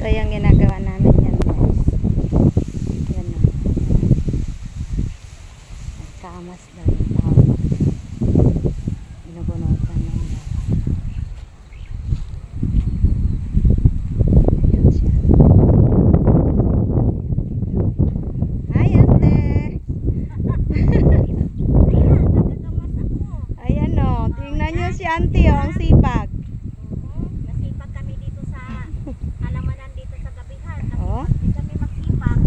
Ito yung ginagawa namin yan, guys. Yan na. Nagkamas daw yung tao. Binubunutan na yun. Ayan siya. Hi, ante. Ayan o. Tingnan nyo si auntie o. Ang sipag. Nasipag kami dito sa halamanan dito sa gabihan. Oh. Hindi kami magsipag.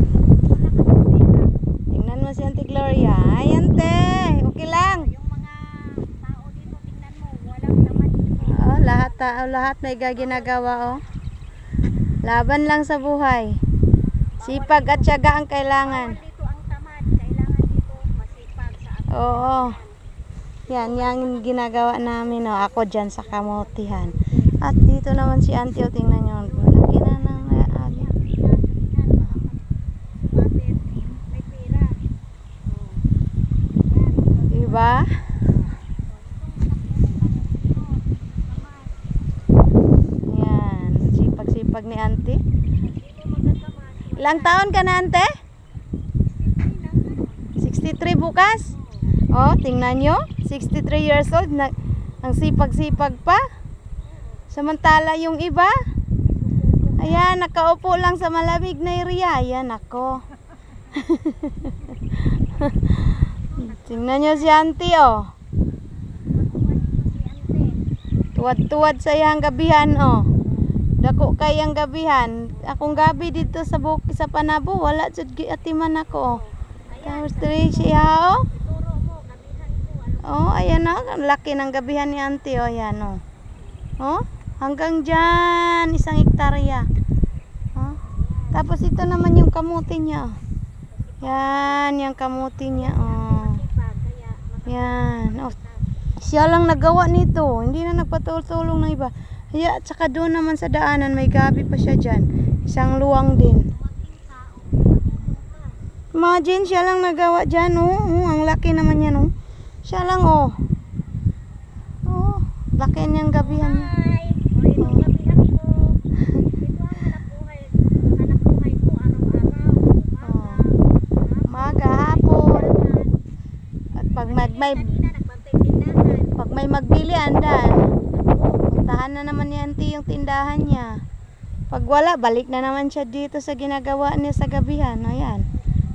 Wala kami pera. Tingnan mo si Auntie Gloria. Ay, ante. Okay lang. Yung mga tao dito, tingnan mo, walang laman dito. Oh, lahat tao, lahat may ginagawa oh. Laban lang sa buhay. Sipag at tiyaga ang kailangan. Bawal dito ang tamad. Kailangan dito masipag sa ating Oo. Yan, yung ginagawa namin oh. Ako dyan sa kamutihan. At dito naman si Auntie oh, tingnan nyo. Malaki na ng ali. may pera. Diba? Yan, sipag-sipag ni Auntie. Ilang taon ka na, Ante? 63 bukas? Oh, tingnan nyo. 63 years old. Ang sipag-sipag pa. Samantala yung iba. Ayan, nakaupo lang sa malamig na area. Ayan, ako. Tingnan nyo si Auntie, oh. Tuwad-tuwad sa iyang gabihan, oh. Dako kayang gabihan. Akong gabi dito sa bukid sa Panabo, wala jud giatiman ako. Tapos diri siya oh. Oh, ayan oh, ang laki ng gabihan ni Auntie oh, ayan oh. Oh, hanggang diyan, 1 hektarya. Oh. Tapos ito naman yung kamuti niya. Yan, yung kamuti niya oh. Yan. Oh. Siya lang nagawa nito, hindi na nagpatulong ng iba. Kaya, at saka doon naman sa daanan, may gabi pa siya dyan. Isang luwang din. Imagine, siya lang nagawa dyan, oh. Ang laki naman yan, oh. Siya lang, oh. Oh, laki niyang gabihan niya. Hi! Ito ang gabihan ko. Ito ang hanap buhay ko araw-araw. Umaga, hapon. At pag may magbili, andan. Puntahan na naman ni Auntie yung tindahan niya. Pag wala, balik na naman siya dito sa ginagawa niya sa gabihan. Ayan.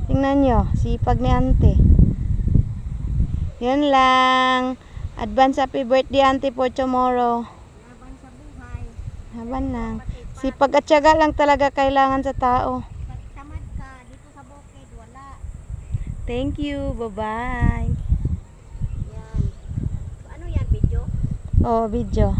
Tingnan nyo, sipag ni Auntie. Yan lang. Advance happy birthday, Auntie, for tomorrow. Laban sa buhay. Laban lang. Sipag at tiyaga lang talaga kailangan sa tao. Pag tamad ka, dito sa bukid, wala. Thank you. Bye-bye. Yan. Ano yan, video? Oh, video.